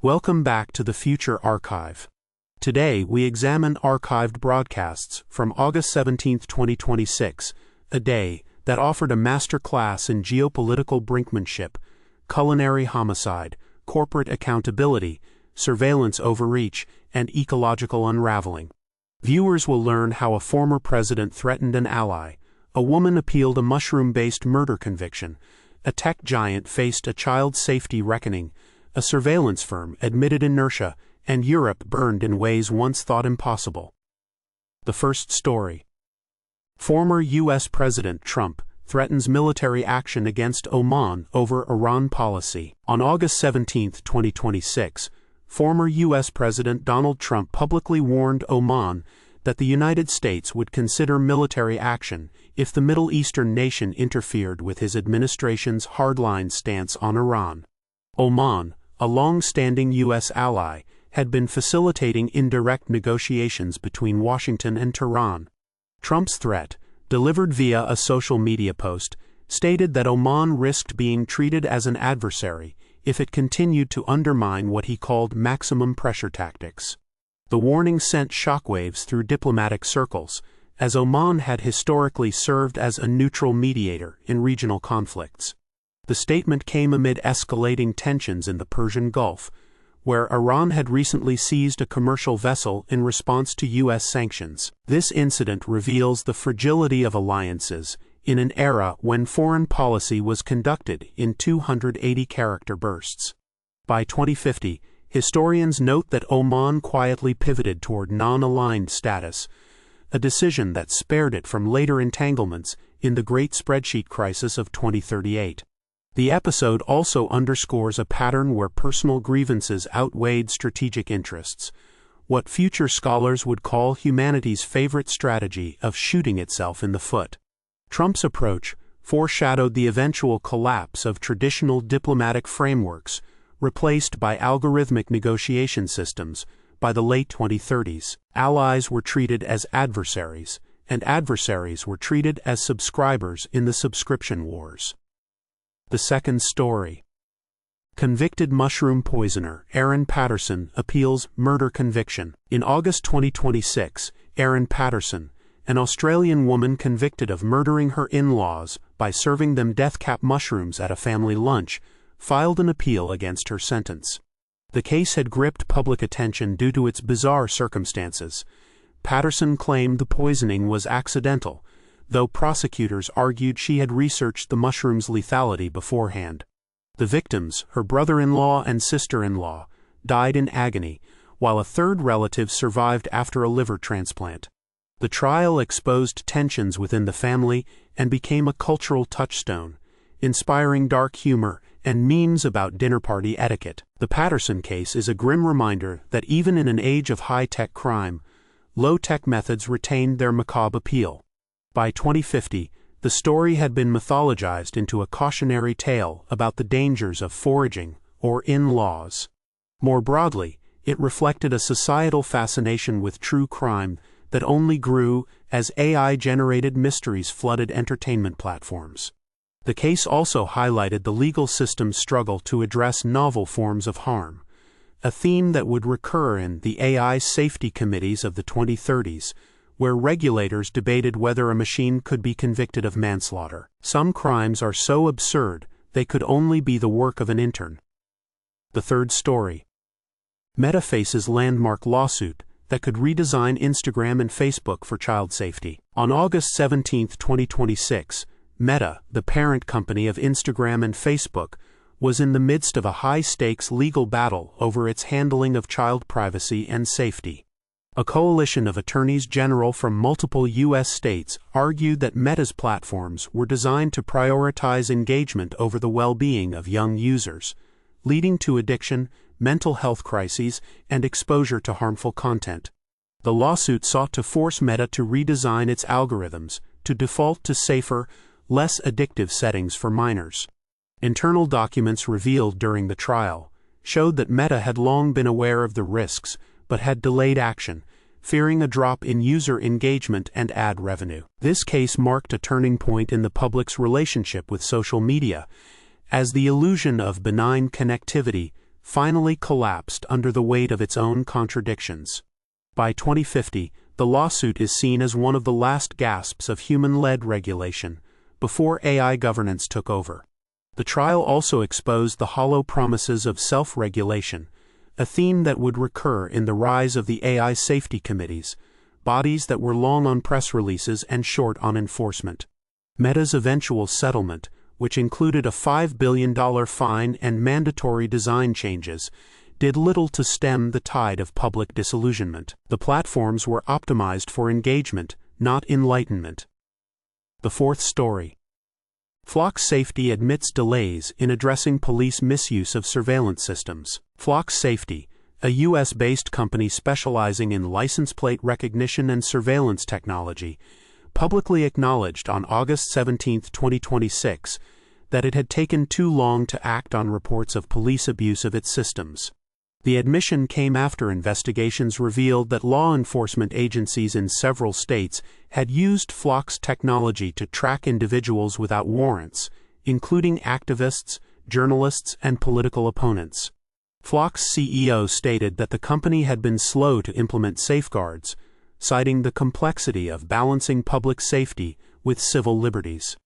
Welcome back to the Future Archive. Today we examine archived broadcasts from August 17, 2026, a day that offered a master class in geopolitical brinkmanship, culinary homicide, corporate accountability, surveillance overreach, and ecological unraveling. Viewers will learn how a former president threatened an ally, a woman appealed a mushroom-based murder conviction, a tech giant faced a child safety reckoning, a surveillance firm admitted inertia, and Europe burned in ways once thought impossible. The first story. Former U.S. President Trump threatens military action against Oman over Iran policy. On August 17, 2026, former U.S. President Donald Trump publicly warned Oman that the United States would consider military action if the Middle Eastern nation interfered with his administration's hardline stance on Iran. Oman, a long-standing U.S. ally, had been facilitating indirect negotiations between Washington and Tehran. Trump's threat, delivered via a social media post, stated that Oman risked being treated as an adversary if it continued to undermine what he called maximum pressure tactics. The warning sent shockwaves through diplomatic circles, as Oman had historically served as a neutral mediator in regional conflicts. The statement came amid escalating tensions in the Persian Gulf, where Iran had recently seized a commercial vessel in response to U.S. sanctions. This incident reveals the fragility of alliances in an era when foreign policy was conducted in 280-character bursts. By 2050, historians note that Oman quietly pivoted toward non-aligned status, a decision that spared it from later entanglements in the Great Spreadsheet Crisis of 2038. The episode also underscores a pattern where personal grievances outweighed strategic interests, what future scholars would call humanity's favorite strategy of shooting itself in the foot. Trump's approach foreshadowed the eventual collapse of traditional diplomatic frameworks, replaced by algorithmic negotiation systems. By the late 2030s, allies were treated as adversaries, and adversaries were treated as subscribers in the subscription wars. The second story. Convicted mushroom poisoner Erin Patterson appeals murder conviction. In August 2026, Erin Patterson, an Australian woman convicted of murdering her in-laws by serving them death-cap mushrooms at a family lunch, filed an appeal against her sentence. The case had gripped public attention due to its bizarre circumstances. Patterson claimed the poisoning was accidental, though prosecutors argued she had researched the mushroom's lethality beforehand. The victims, her brother-in-law and sister-in-law, died in agony, while a third relative survived after a liver transplant. The trial exposed tensions within the family and became a cultural touchstone, inspiring dark humor and memes about dinner party etiquette. The Patterson case is a grim reminder that even in an age of high-tech crime, low-tech methods retained their macabre appeal. By 2050, the story had been mythologized into a cautionary tale about the dangers of foraging or in-laws. More broadly, it reflected a societal fascination with true crime that only grew as AI-generated mysteries flooded entertainment platforms. The case also highlighted the legal system's struggle to address novel forms of harm, a theme that would recur in the AI safety committees of the 2030s, where regulators debated whether a machine could be convicted of manslaughter. Some crimes are so absurd they could only be the work of an intern. The third story. Meta faces landmark lawsuit that could redesign Instagram and Facebook for child safety. On August 17, 2026, Meta, the parent company of Instagram and Facebook, was in the midst of a high-stakes legal battle over its handling of child privacy and safety. A coalition of attorneys general from multiple U.S. states argued that Meta's platforms were designed to prioritize engagement over the well-being of young users, leading to addiction, mental health crises, and exposure to harmful content. The lawsuit sought to force Meta to redesign its algorithms to default to safer, less addictive settings for minors. Internal documents revealed during the trial showed that Meta had long been aware of the risks, but had delayed action, fearing a drop in user engagement and ad revenue. This case marked a turning point in the public's relationship with social media, as the illusion of benign connectivity finally collapsed under the weight of its own contradictions. By 2050, the lawsuit is seen as one of the last gasps of human-led regulation, before AI governance took over. The trial also exposed the hollow promises of self-regulation, a theme that would recur in the rise of the AI safety committees, bodies that were long on press releases and short on enforcement. Meta's eventual settlement, which included a $5 billion fine and mandatory design changes, did little to stem the tide of public disillusionment. The platforms were optimized for engagement, not enlightenment. The fourth story. Flock Safety admits delays in addressing police misuse of surveillance systems. Flock Safety, a U.S.-based company specializing in license plate recognition and surveillance technology, publicly acknowledged on August 17, 2026, that it had taken too long to act on reports of police abuse of its systems. The admission came after investigations revealed that law enforcement agencies in several states had used Flock's technology to track individuals without warrants, including activists, journalists, and political opponents. Flock's CEO stated that the company had been slow to implement safeguards, citing the complexity of balancing public safety with civil liberties.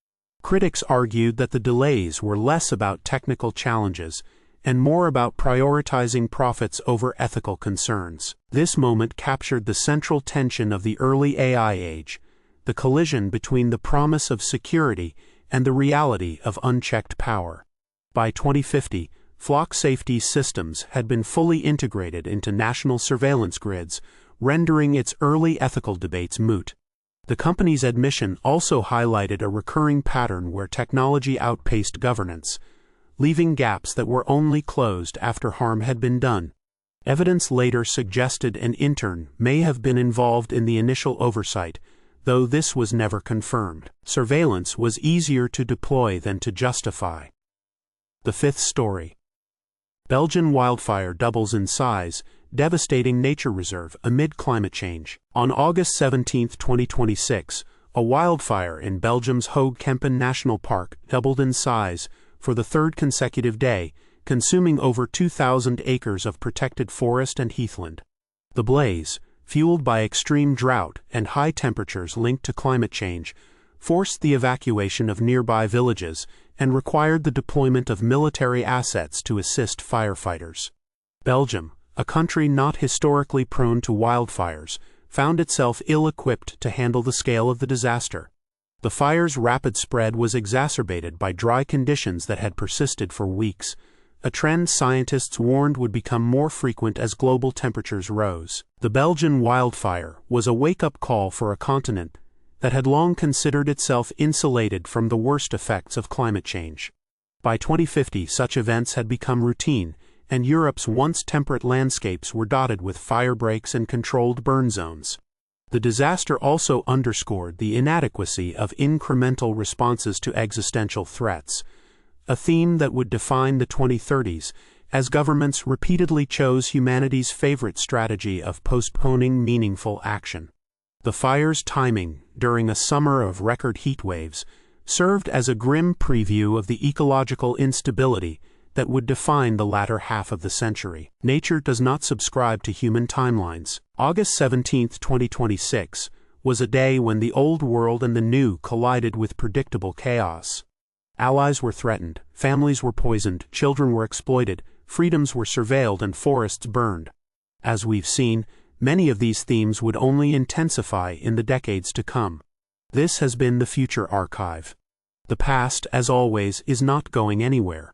Critics argued that the delays were less about technical challenges and more about prioritizing profits over ethical concerns. This moment captured the central tension of the early AI age, the collision between the promise of security and the reality of unchecked power. By 2050, Flock Safety systems had been fully integrated into national surveillance grids, rendering its early ethical debates moot. The company's admission also highlighted a recurring pattern where technology outpaced governance, leaving gaps that were only closed after harm had been done. Evidence later suggested an intern may have been involved in the initial oversight, though this was never confirmed. Surveillance was easier to deploy than to justify. The fifth story. Belgian wildfire doubles in size, devastating nature reserve amid climate change. On August 17, 2026, a wildfire in Belgium's Hoog-Kempen National Park doubled in size for the third consecutive day, consuming over 2,000 acres of protected forest and heathland. The blaze, fueled by extreme drought and high temperatures linked to climate change, forced the evacuation of nearby villages and required the deployment of military assets to assist firefighters. Belgium, a country not historically prone to wildfires, found itself ill-equipped to handle the scale of the disaster. The fire's rapid spread was exacerbated by dry conditions that had persisted for weeks, a trend scientists warned would become more frequent as global temperatures rose. The Belgian wildfire was a wake-up call for a continent that had long considered itself insulated from the worst effects of climate change. By 2050, such events had become routine, and Europe's once temperate landscapes were dotted with fire breaks and controlled burn zones. The disaster also underscored the inadequacy of incremental responses to existential threats, a theme that would define the 2030s as governments repeatedly chose humanity's favorite strategy of postponing meaningful action. The fire's timing, during a summer of record heat waves, served as a grim preview of the ecological instability that would define the latter half of the century. Nature does not subscribe to human timelines. August 17, 2026, was a day when the old world and the new collided with predictable chaos. Allies were threatened, families were poisoned, children were exploited, freedoms were surveilled, and forests burned. As we've seen, many of these themes would only intensify in the decades to come. This has been the Future Archive. The past, as always, is not going anywhere.